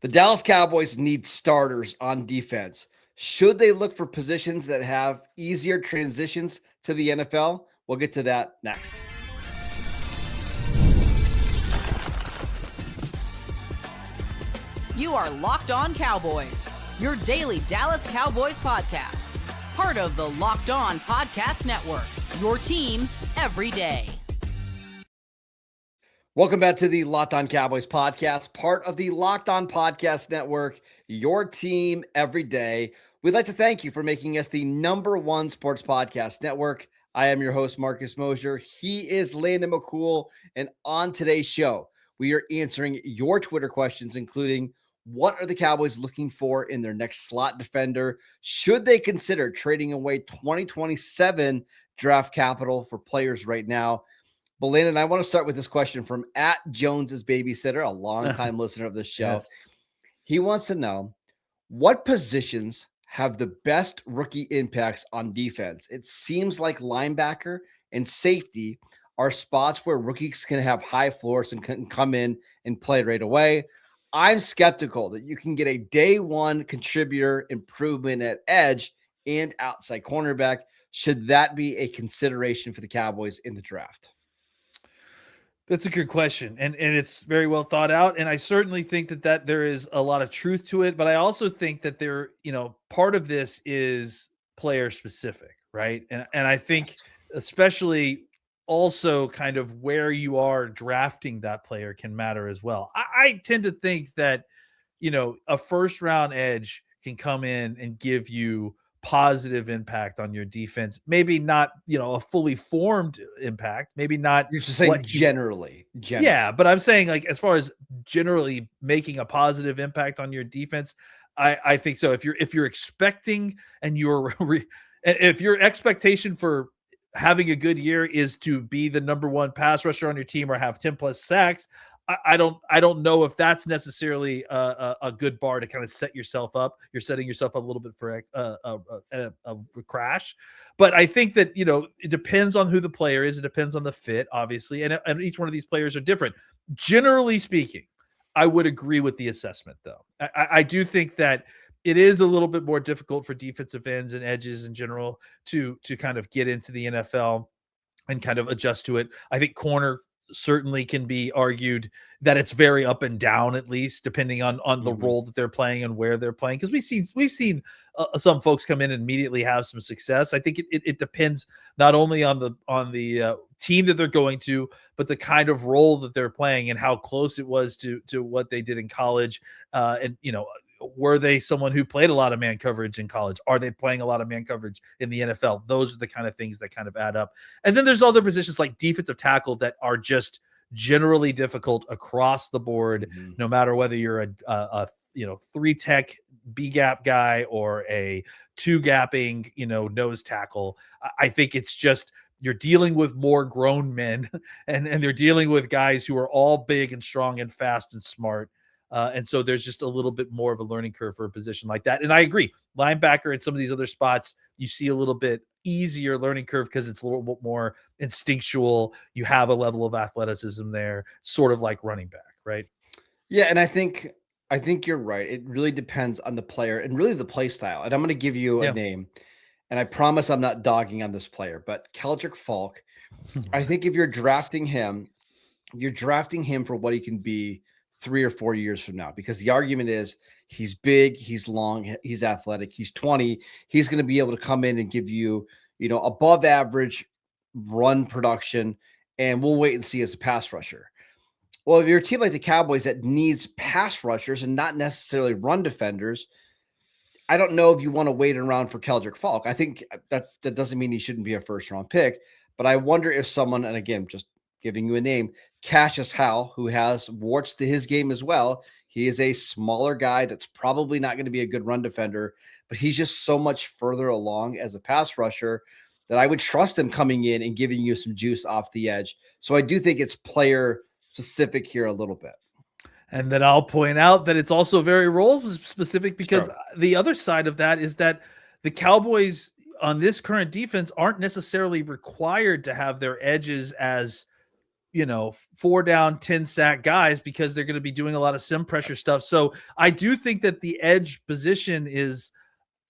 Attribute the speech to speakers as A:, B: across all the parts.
A: The Dallas Cowboys need starters on defense. Should they look for positions that have easier transitions to the NFL? We'll get to that next.
B: You are Locked On Cowboys, your daily Dallas Cowboys podcast. Part of the Locked On Podcast Network, your team every day.
A: Welcome back to the Locked On Cowboys podcast, part of the Locked On Podcast Network, your team every day. We'd like to thank you for making us the #1 sports podcast network. I am your host, Marcus Mosher. He is Landon McCool. And on today's show, we are answering your Twitter questions, including what are the Cowboys looking for in their next slot defender? Should they consider trading away 2027 draft capital for players right now? But Landon, I want to start with this question from @Jones's Babysitter, a longtime listener of this show.
C: Yes.
A: He wants to know, what positions have the best rookie impacts on defense? It seems like linebacker and safety are spots where rookies can have high floors and can come in and play right away. I'm skeptical that you can get a day one contributor improvement at edge and outside cornerback. Should that be a consideration for the Cowboys in the draft?
C: That's a good question. And it's very well thought out. And I certainly think that there is a lot of truth to it. But I also think that part of this is player specific, right? And I think especially also kind of where you are drafting that player can matter as well. I tend to think that, a first round edge can come in and give you positive impact on your defense. Maybe not, a fully formed impact. Maybe not.
A: You're just saying generally.
C: Yeah, but I'm saying, like, as far as generally making a positive impact on your defense, I think so. If you're expecting and if your expectation for having a good year is to be the #1 pass rusher on your team or have 10 plus sacks, I don't know if that's necessarily a good bar to kind of set yourself up. You're setting yourself up a little bit for a crash. But I think that, it depends on who the player is. It depends on the fit, obviously. And each one of these players are different. Generally speaking, I would agree with the assessment, though. I do think that it is a little bit more difficult for defensive ends and edges in general to kind of get into the NFL and kind of adjust to it. I think corner certainly can be argued that it's very up and down, at least depending on the role that they're playing and where they're playing. Because we've seen some folks come in and immediately have some success. I think it depends not only on the team that they're going to, but the kind of role that they're playing and how close it was to what they did in college. Were they someone who played a lot of man coverage in college? Are they playing a lot of man coverage in the NFL? Those are the kind of things that kind of add up. And then there's other positions like defensive tackle that are just generally difficult across the board, no matter whether you're a 3-tech B gap guy or a 2-gapping, nose tackle. I think it's just, you're dealing with more grown men and they're dealing with guys who are all big and strong and fast and smart. And so there's just a little bit more of a learning curve for a position like that. And I agree, linebacker and some of these other spots, you see a little bit easier learning curve because it's a little bit more instinctual. You have a level of athleticism there, sort of like running back, right?
A: Yeah, and I think you're right. It really depends on the player and really the play style. And I'm going to give you a name, and I promise I'm not dogging on this player, but Keldrick Falk. I think if you're drafting him for what he can be 3 or 4 years from now, because the argument is he's big, he's long, he's athletic, he's 20. He's going to be able to come in and give you, above average run production, and we'll wait and see as a pass rusher. Well, if you're a team like the Cowboys that needs pass rushers and not necessarily run defenders, I don't know if you want to wait around for Keldrick Falk. I think that doesn't mean he shouldn't be a first round pick, but I wonder if someone, and again, just giving you a name, Cassius Howell, who has warts to his game as well. He is a smaller guy that's probably not going to be a good run defender, but he's just so much further along as a pass rusher that I would trust him coming in and giving you some juice off the edge. So I do think it's player specific here a little bit.
C: And then I'll point out that it's also very role specific, because the other side of that is that the Cowboys on this current defense aren't necessarily required to have their edges as 4 down, 10 sack guys because they're going to be doing a lot of sim pressure stuff. So I do think that the edge position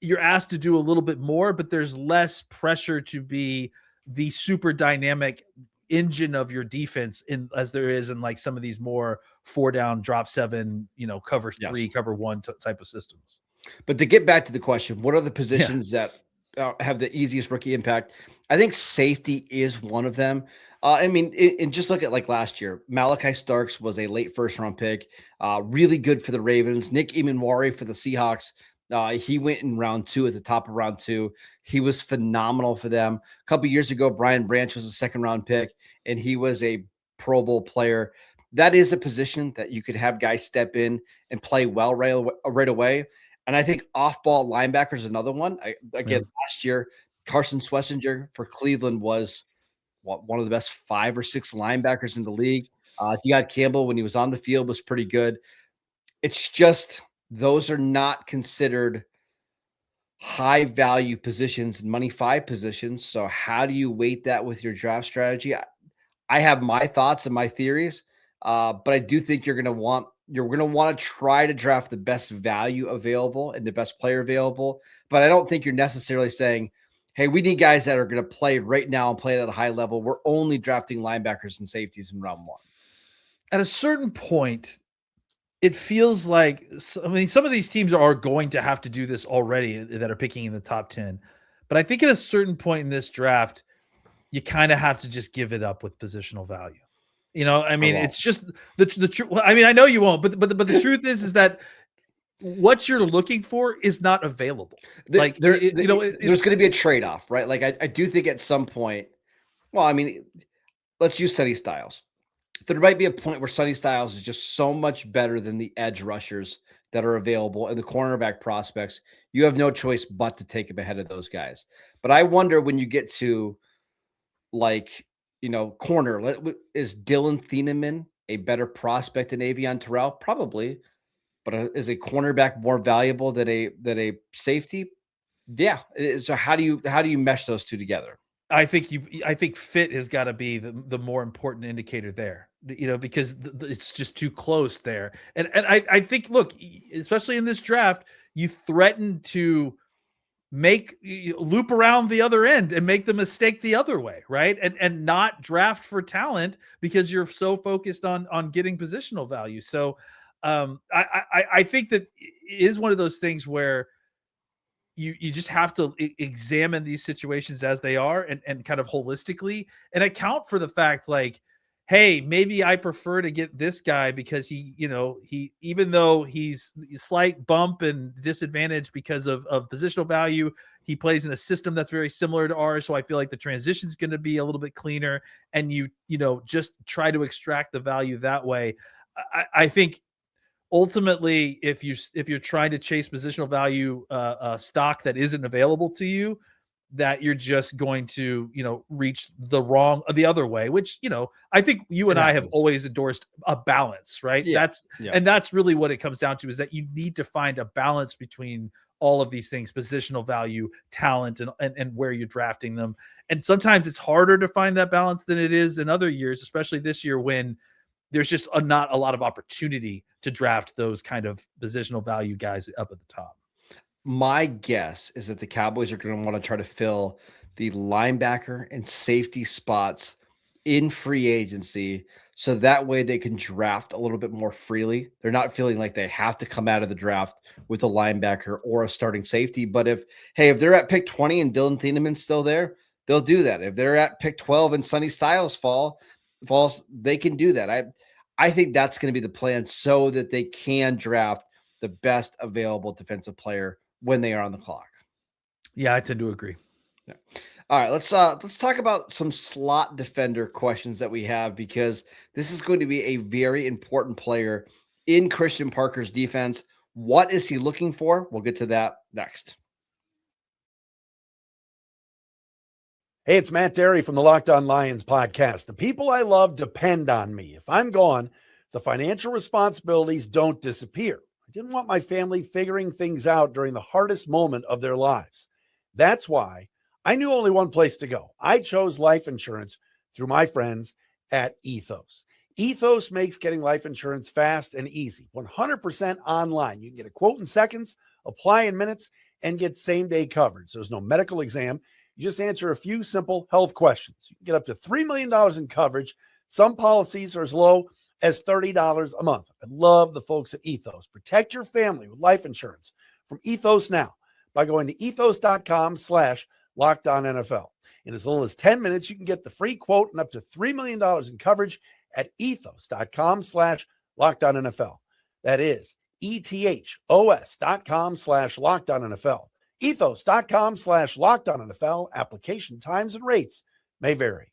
C: you're asked to do a little bit more, but there's less pressure to be the super dynamic engine of your defense as there is in like some of these more 4 down, drop 7, cover 3, cover 1 type of systems.
A: But to get back to the question, what are the positions that have the easiest rookie impact? I think safety is one of them. And just look at like last year, Malachi Starks was a late first-round pick, really good for the Ravens. Nick Emmanuel-Warren for the Seahawks. He went in round 2 at the top of round 2. He was phenomenal for them. A couple years ago, Brian Branch was a second-round pick, and he was a Pro Bowl player. That is a position that you could have guys step in and play well right away. And I think off-ball linebacker is another one. Last year, Carson Schlesinger for Cleveland was one of the best 5 or 6 linebackers in the league. Deon Campbell, when he was on the field, was pretty good. It's just those are not considered high-value positions and Money 5 positions. So how do you weight that with your draft strategy? I have my thoughts and my theories, but I do think you're going to want to try to draft the best value available and the best player available. But I don't think you're necessarily saying, hey, we need guys that are going to play right now and play at a high level. We're only drafting linebackers and safeties in round 1.
C: At a certain point, it feels like, some of these teams are going to have to do this already that are picking in the top 10. But I think at a certain point in this draft, you kind of have to just give it up with positional value. It's just the truth. I know you won't, but the truth is that what you're looking for is not available.
A: There's going to be a trade-off, right? Like I do think at some point, let's use Sonny Styles. There might be a point where Sonny Styles is just so much better than the edge rushers that are available and the cornerback prospects. You have no choice but to take him ahead of those guys. But I wonder when you get to corner, is Dylan Thieneman a better prospect than Avion Terrell? Probably. But is a cornerback more valuable than a safety? Yeah. So how do you mesh those two together?
C: I think fit has got to be the more important indicator there, because it's just too close there. And I think, look, especially in this draft, you threaten to loop around the other end and make the mistake the other way, right? And not draft for talent because you're so focused on getting positional value. So I think that it is one of those things where you just have to examine these situations as they are and kind of holistically and account for the fact, like, hey, maybe I prefer to get this guy because he even though he's a slight bump and disadvantage because of positional value, he plays in a system that's very similar to ours. So I feel like the transition is going to be a little bit cleaner, and just try to extract the value that way. I think ultimately, if you're trying to chase positional value stock that isn't available to you, that you're just going to reach the other way, which I think you and I have always endorsed a balance, right? And that's really what it comes down to, is that you need to find a balance between all of these things: positional value, talent, and where you're drafting them. And sometimes it's harder to find that balance than it is in other years, especially this year when there's just not a lot of opportunity to draft those kind of positional value guys up at the top.
A: My guess is that the Cowboys are going to want to try to fill the linebacker and safety spots in free agency, so that way they can draft a little bit more freely. They're not feeling like they have to come out of the draft with a linebacker or a starting safety. But if they're at pick 20 and Dylan Thieneman's still there, they'll do that. If they're at pick 12 and Sonny Styles falls, they can do that. I think that's going to be the plan, so that they can draft the best available defensive player when they are on the clock.
C: Yeah, I tend to agree.
A: Yeah. All right, let's talk about some slot defender questions that we have, because this is going to be a very important player in Christian Parker's defense. What is he looking for? We'll get to that next.
D: Hey, it's Matt Derry from the Locked On Lions podcast. The people I love depend on me. If I'm gone, the financial responsibilities don't disappear. I didn't want my family figuring things out during the hardest moment of their lives. That's why I knew only one place to go. I chose life insurance through my friends at Ethos. Ethos makes getting life insurance fast and easy, 100% online. You can get a quote in seconds, apply in minutes, and get same-day coverage. There's no medical exam. You just answer a few simple health questions. You can get up to $3 million in coverage. Some policies are as low as $30 a month. I love the folks at Ethos. Protect your family with life insurance from Ethos now by going to ethos.com/LockedOnNFL. In as little as 10 minutes, you can get the free quote and up to $3 million in coverage at ethos.com/LockedOnNFL. That is ethos.com/LockedOnNFL. Ethos.com/LockedOnNFL. Application times and rates may vary.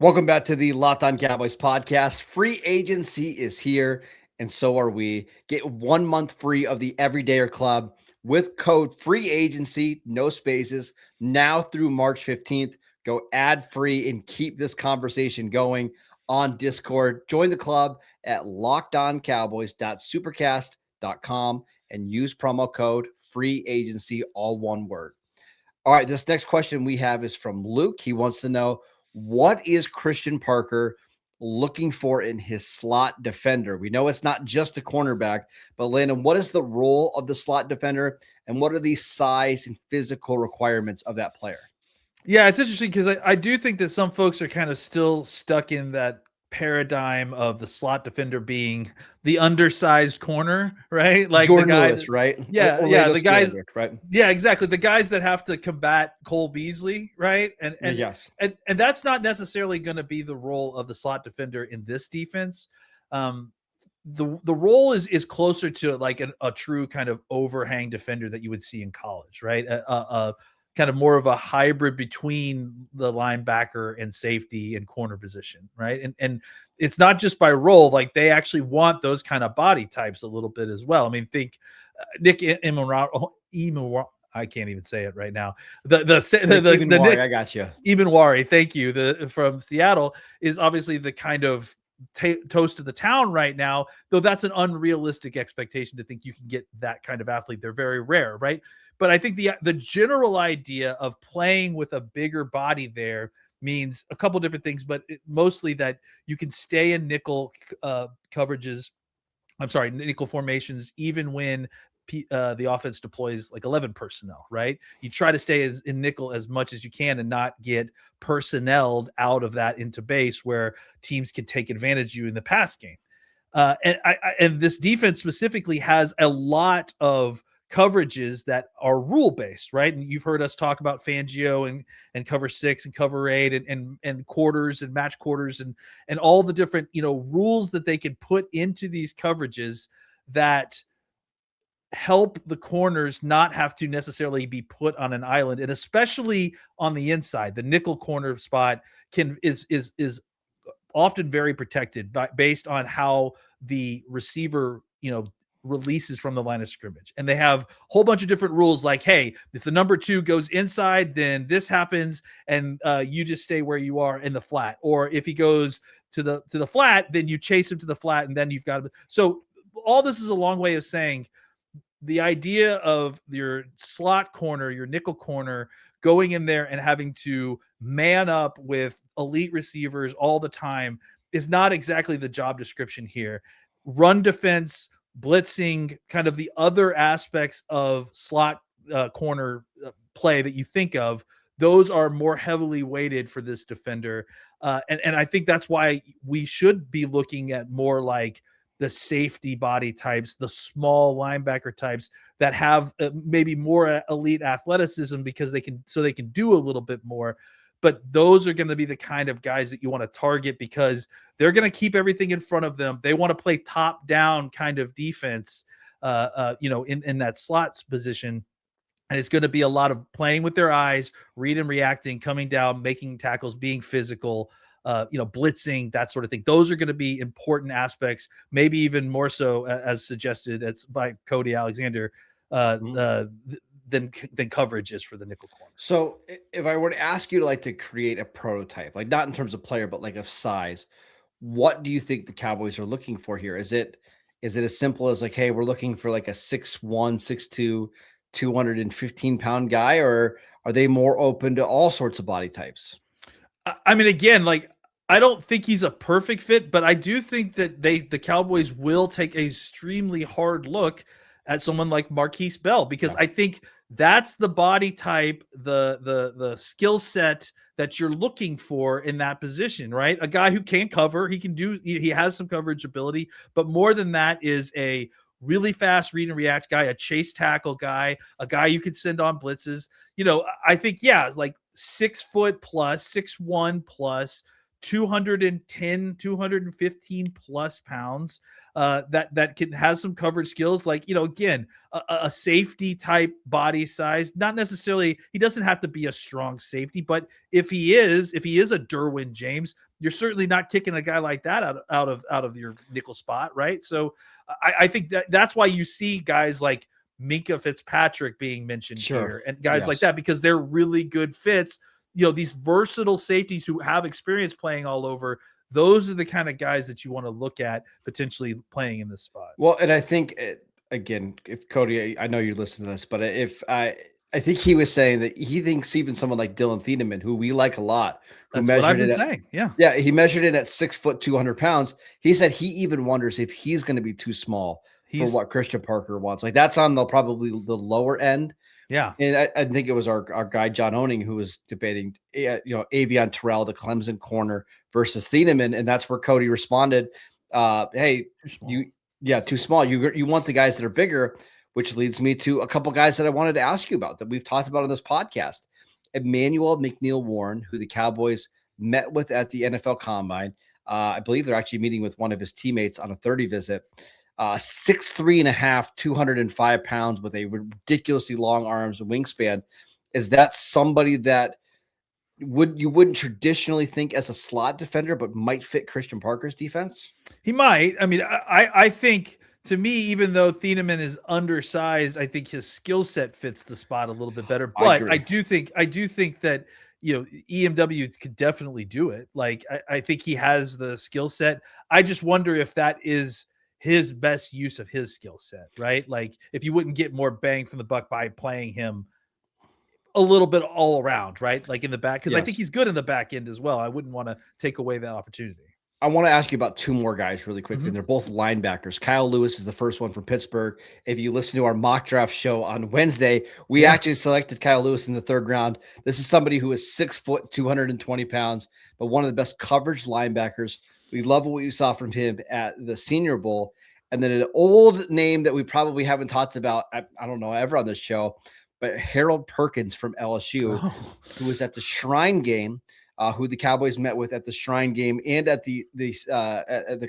A: Welcome back to the Locked On Cowboys podcast. Free agency is here, and so are we. Get 1 month free of the Everydayer Club with code free agency, no spaces, now through March 15th. Go ad free and keep this conversation going on Discord. Join the club at lockedoncowboys.supercast.com and use promo code free agency, all one word. All right, this next question we have is from Luke. He wants to know, what is Christian Parker looking for in his slot defender? We know it's not just a cornerback, but Landon, what is the role of the slot defender and what are the size and physical requirements of that player?
C: Yeah, it's interesting because I do think that some folks are kind of still stuck in that paradigm of the slot defender being the undersized corner, right? Like
A: Jordan
C: the guy
A: Lewis, right?
C: Yeah,
A: or
C: yeah, the guys,
A: right?
C: yeah, exactly. The guys that have to combat Cole Beasley, right? And
A: yes,
C: and that's not necessarily going to be the role of the slot defender in this defense. The role is closer to like a true kind of overhang defender that you would see in college, right? Kind of more of a hybrid between the linebacker and safety and corner position, right? And it's not just by role, like they actually want those kind of body types a little bit as well. I mean, think Nick Emmanuel, I can't even say it right now. The Nick,
A: I got you.
C: Emmanuel, thank you. From Seattle is obviously the kind of toast of the town right now, though that's an unrealistic expectation to think you can get that kind of athlete. They're very rare, right? But I think the general idea of playing with a bigger body there means a couple different things, but mostly that you can stay in nickel coverages. I'm sorry, nickel formations, even when the offense deploys like 11 personnel, right? You try to stay in nickel as much as you can and not get personneled out of that into base where teams can take advantage of you in the pass game. And this defense specifically has a lot of coverages that are rule-based, right? And you've heard us talk about Fangio and cover 6 and cover 8 and quarters and match quarters and all the different, rules that they can put into these coverages that help the corners not have to necessarily be put on an island, and especially on the inside. The nickel corner spot is often very protected based on how the receiver, releases from the line of scrimmage. And they have a whole bunch of different rules like, hey, if the number 2 goes inside, then this happens and you just stay where you are in the flat. Or if he goes to the flat, then you chase him to the flat and then you've got to. So all this is a long way of saying the idea of your slot corner, your nickel corner, going in there and having to man up with elite receivers all the time is not exactly the job description here. Run defense, blitzing, kind of the other aspects of slot corner play that you think of, those are more heavily weighted for this defender. And I think that's why we should be looking at more like the safety body types, the small linebacker types that have maybe more elite athleticism because they can do a little bit more. But those are going to be the kind of guys that you want to target because they're going to keep everything in front of them. They want to play top down kind of defense, in that slot position. And it's going to be a lot of playing with their eyes, read and reacting, coming down, making tackles, being physical, blitzing, that sort of thing. Those are going to be important aspects, maybe even more so as suggested by Cody Alexander than coverage is for the nickel corner.
A: So if I were to ask you to create a prototype, like not in terms of player, but like of size, what do you think the Cowboys are looking for here? Is it as simple as hey, we're looking for like a 6'1", 6'2", 215-pound guy, or Are they more open to all sorts of body types?
C: I mean, again, like, I don't think he's a perfect fit, but I do think that the Cowboys will take a extremely hard look at someone like Marquise Bell, because I think that's the body type, the skill set that you're looking for in that position, right? A guy who can cover, he has some coverage ability, but more than that is a really fast read and react guy, a chase tackle guy, a guy you could send on blitzes. I think, like 6 foot plus, 6'1" plus, 210, 215 plus pounds, that can have some coverage skills. Like, again, a safety type body size, not necessarily, he doesn't have to be a strong safety, but if he is a Derwin James, you're certainly not kicking a guy like that out of your nickel spot, right? So I think that's why you see guys like Minkah Fitzpatrick being mentioned here, and guys like that, because they're really good fits. These versatile safeties who have experience playing all over, those are the kind of guys that you want to look at potentially playing in this spot.
A: Well, and I think, again, if Cody, I know you listen to this, but if I think he was saying that he thinks even someone like Dylan Thieneman, who we like a lot,
C: that's what I've been saying.
A: Yeah, he measured it at 6 foot 200 pounds. He said he even wonders if he's going to be too small for what Christian Parker wants. Like, that's on probably the lower end.
C: Yeah.
A: And I think it was our guy, John Owning, who was debating, Avion Terrell, the Clemson corner, versus Thieneman. And that's where Cody responded, hey, too small. You want the guys that are bigger, which leads me to a couple guys that I wanted to ask you about that we've talked about on this podcast. Emmanuel McNeil-Warren, who the Cowboys met with at the NFL Combine. I believe they're actually meeting with one of his teammates on a 30 visit. 6'3.5", 205 pounds with a ridiculously long arms and wingspan. Is that somebody that you wouldn't traditionally think as a slot defender, but might fit Christian Parker's defense?
C: He might. I mean, I think, to me, even though Thieneman is undersized, I think his skill set fits the spot a little bit better. But I do think that, EMW could definitely do it. Like, I think he has the skill set. I just wonder if that is his best use of his skill set, right? Like, if you wouldn't get more bang from the buck by playing him a little bit all around, right? Like in the back, because I think he's good in the back end as well. I wouldn't want to take away that opportunity.
A: I want to ask you about two more guys really quickly. And they're both linebackers. Kyle Lewis is the first one from Pittsburgh. If you listen to our mock draft show on Wednesday, we actually selected Kyle Lewis in the 3rd round. This is somebody who is 6 foot, 220 pounds, but one of the best coverage linebackers. We love what we saw from him at the Senior Bowl. And then an old name that we probably haven't talked about, I don't know, ever on this show, but Harold Perkins from LSU, who was at the Shrine game, who the Cowboys met with at the Shrine game and at the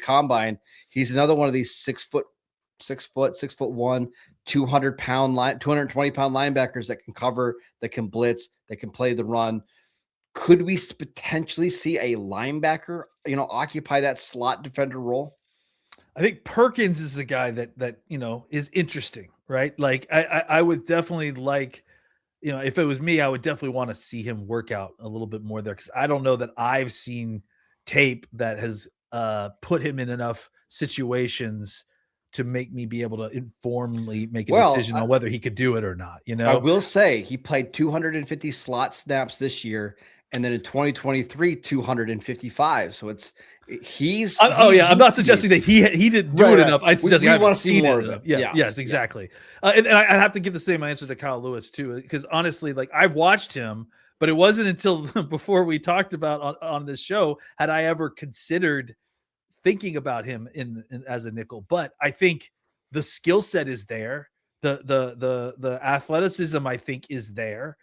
A: Combine. He's another one of these 6'1", 220 pound linebackers that can cover, that can blitz, that can play the run. Could we potentially see a linebacker, occupy that slot defender role?
C: I think Perkins is a guy that is interesting, right? Like, I would definitely like, if it was me, I would definitely want to see him work out a little bit more there, because I don't know that I've seen tape that has put him in enough situations to make me be able to informedly make a decision on whether he could do it or not.
A: I will say he played 250 slot snaps this year. And then in 2023, 255. So he's
C: I'm not suggesting that he didn't do it enough. I suggest we
A: want to see more of it.
C: Yes, exactly. And I'd have to give the same answer to Kyle Lewis too, because honestly, like, I've watched him, but it wasn't until before we talked about on this show had I ever considered thinking about him in as a nickel. But I think the skill set is there. The athleticism, I think, is there.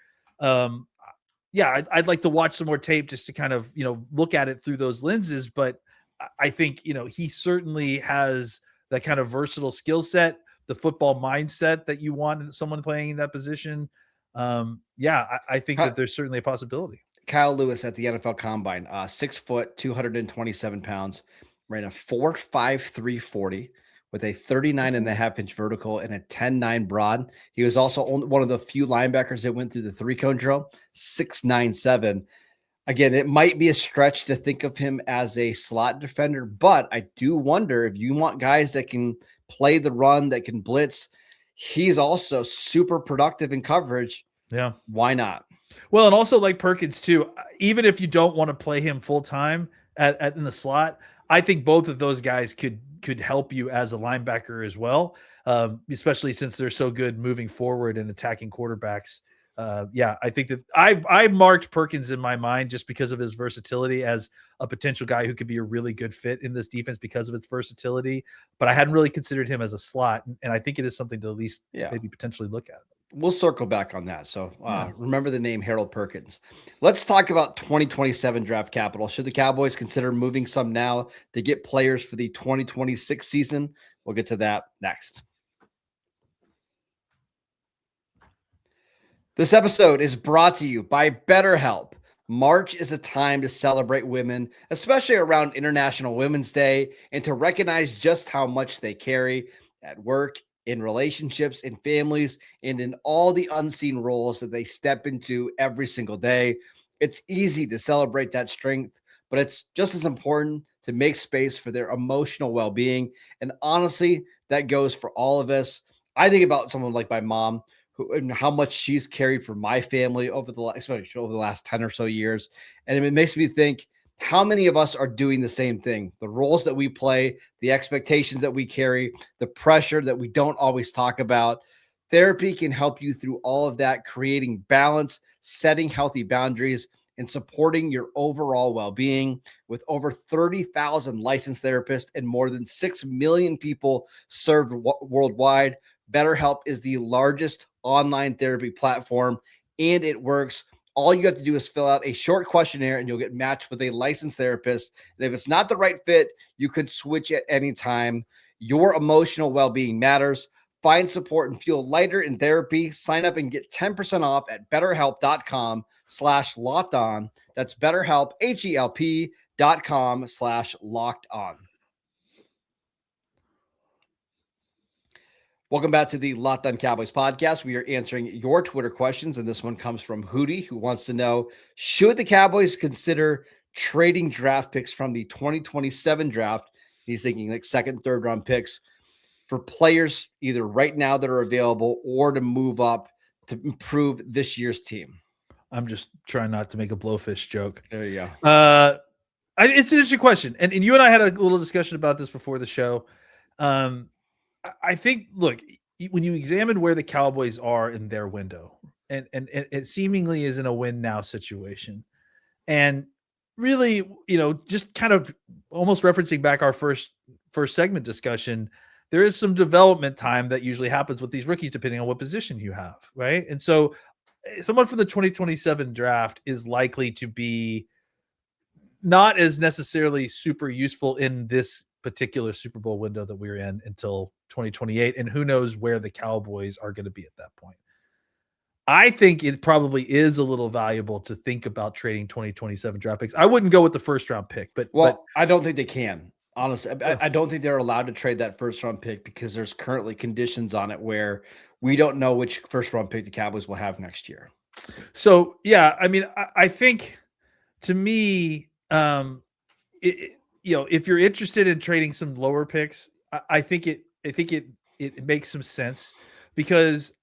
C: I'd like to watch some more tape just to kind of, look at it through those lenses. But I think, he certainly has that kind of versatile skill set, the football mindset that you want someone playing in that position. I think that there's certainly a possibility.
A: Kyle Lewis at the NFL Combine, 6 foot, 227 pounds, ran a 4.53 40 with a 39.5-inch vertical and a 10.9 broad. He was also one of the few linebackers that went through the 3-cone drill, 6'9", Again, it might be a stretch to think of him as a slot defender, but I do wonder if you want guys that can play the run, that can blitz. He's also super productive in coverage.
C: Yeah.
A: Why not?
C: Well, and also like Perkins too, even if you don't want to play him full time at in the slot, I think both of those guys could help you as a linebacker as well, especially since they're so good moving forward and attacking quarterbacks. Yeah, I think that I marked Perkins in my mind just because of his versatility as a potential guy who could be a really good fit in this defense because of its versatility. But I hadn't really considered him as a slot, and I think it is something to at least maybe potentially look at.
A: We'll circle back on that. So remember the name Harold Perkins. Let's talk about 2027 draft capital. Should the Cowboys consider moving some now to get players for the 2026 season? We'll get to that next. This episode is brought to you by BetterHelp. March is a time to celebrate women, especially around International Women's Day, and to recognize just how much they carry at work, in relationships, in families, and in all the unseen roles that they step into every single day. It's easy to celebrate that strength, but it's just as important to make space for their emotional well-being. And honestly, that goes for all of us. I think about someone like my mom, who and how much she's carried for my family especially over the last 10 or so years. And it makes me think, how many of us are doing the same thing? The roles that we play, the expectations that we carry, the pressure that we don't always talk about. Therapy can help you through all of that, creating balance, setting healthy boundaries, and supporting your overall well-being. With over 30,000 licensed therapists and more than 6 million people served worldwide, BetterHelp is the largest online therapy platform, and it works. All you have to do is fill out a short questionnaire and you'll get matched with a licensed therapist. And if it's not the right fit, you can switch at any time. Your emotional well-being matters. Find support and feel lighter in therapy. Sign up and get 10% off at betterhelp.com/lockedon. That's BetterHelp, HELP.com/lockedon. Welcome back to the Locked On Cowboys podcast. We are answering your Twitter questions, and this one comes from Hootie, who wants to know, should the Cowboys consider trading draft picks from the 2027 draft? He's thinking like second, third round picks for players either right now that are available or to move up to improve this year's team.
C: I'm just trying not to make a blowfish joke.
A: There you go.
C: It's an interesting question. And you and I had a little discussion about this before the show. I think, look, when you examine where the Cowboys are in their window, and it seemingly is in a win now situation, and really, just kind of almost referencing back our first segment discussion, there is some development time that usually happens with these rookies depending on what position you have, right? And so someone from the 2027 draft is likely to be not as necessarily super useful in this particular Super Bowl window that we're in until 2028. And who knows where the Cowboys are going to be at that point. I think it probably is a little valuable to think about trading 2027 draft picks. I wouldn't go with the first round pick, but
A: I don't think they can. Honestly, I don't think they're allowed to trade that first round pick because there's currently conditions on it where we don't know which first round pick the Cowboys will have next year.
C: So, yeah, I mean, I think to me, if you're interested in trading some lower picks, I think it makes some sense, because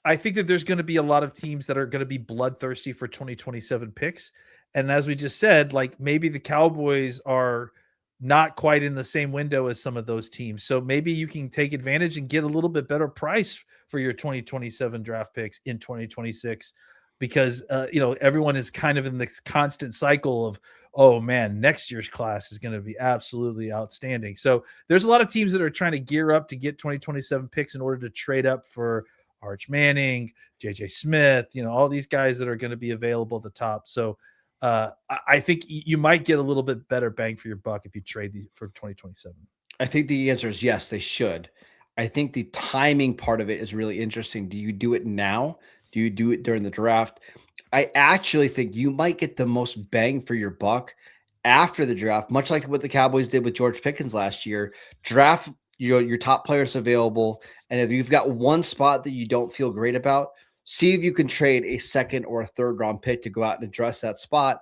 C: I think that there's going to be a lot of teams that are going to be bloodthirsty for 2027 picks. And as we just said, like, maybe the Cowboys are not quite in the same window as some of those teams. So maybe you can take advantage and get a little bit better price for your 2027 draft picks in 2026, because everyone is kind of in this constant cycle of, oh man, next year's class is going to be absolutely outstanding. So there's a lot of teams that are trying to gear up to get 2027 picks in order to trade up for Arch Manning, JJ Smith, all these guys that are going to be available at the top. So I think you might get a little bit better bang for your buck if you trade these for 2027.
A: I think the answer is yes, they should. I think the timing part of it is really interesting. Do you do it now? Do you do it during the draft? I actually think you might get the most bang for your buck after the draft, much like what the Cowboys did with George Pickens last year. Draft your top players available, and if you've got one spot that you don't feel great about, see if you can trade a second or a third round pick to go out and address that spot.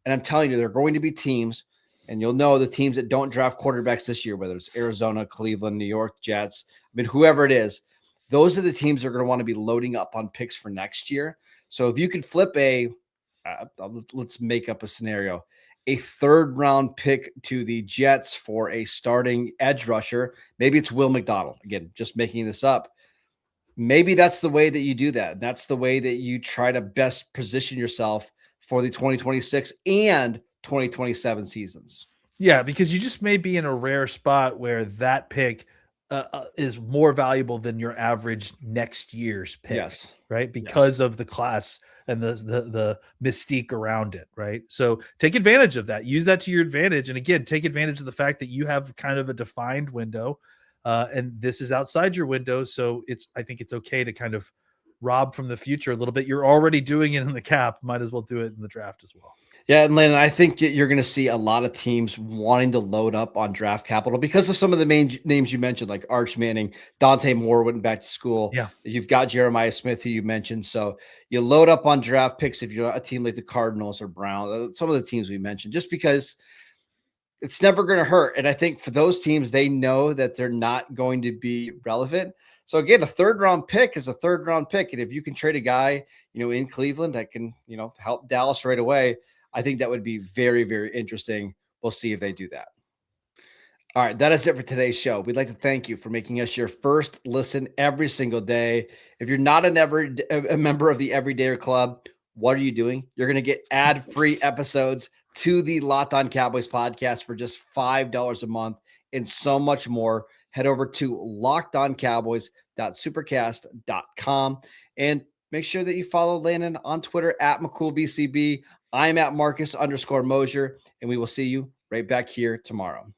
A: And I'm telling you, there are going to be teams, and you'll know the teams that don't draft quarterbacks this year, whether it's Arizona, Cleveland, New York, Jets, whoever it is, those are the teams that are going to want to be loading up on picks for next year. So if you could flip let's make up a scenario, a 3rd round pick to the Jets for a starting edge rusher. Maybe it's Will McDonald. Again, just making this up. Maybe that's the way that you do that. That's the way that you try to best position yourself for the 2026 and 2027 seasons.
C: Yeah, because you just may be in a rare spot where that pick is more valuable than your average next year's pick.
A: Yes.
C: Right. Because of the class and the mystique around it. Right. So take advantage of that. Use that to your advantage. And again, take advantage of the fact that you have kind of a defined window. And this is outside your window. So I think it's okay to kind of rob from the future a little bit. You're already doing it in the cap. Might as well do it in the draft as well.
A: Yeah, and Landon, I think you're going to see a lot of teams wanting to load up on draft capital because of some of the main names you mentioned, like Arch Manning, Dante Moore went back to school.
C: Yeah.
A: You've got Jeremiah Smith, who you mentioned. So you load up on draft picks if you're a team like the Cardinals or Browns, some of the teams we mentioned, just because it's never going to hurt. And I think for those teams, they know that they're not going to be relevant. So again, a 3rd round pick is a 3rd round pick. And if you can trade a guy, in Cleveland that can, help Dallas right away, I think that would be very, very interesting. We'll see if they do that. All right, that is it for today's show. We'd like to thank you for making us your first listen every single day. If you're not a member of the Everydayer Club, what are you doing? You're going to get ad-free episodes to the Locked On Cowboys podcast for just $5 a month and so much more. Head over to lockedoncowboys.supercast.com and make sure that you follow Landon on Twitter at McCoolBCB. I'm at Marcus _Mosher, and we will see you right back here tomorrow.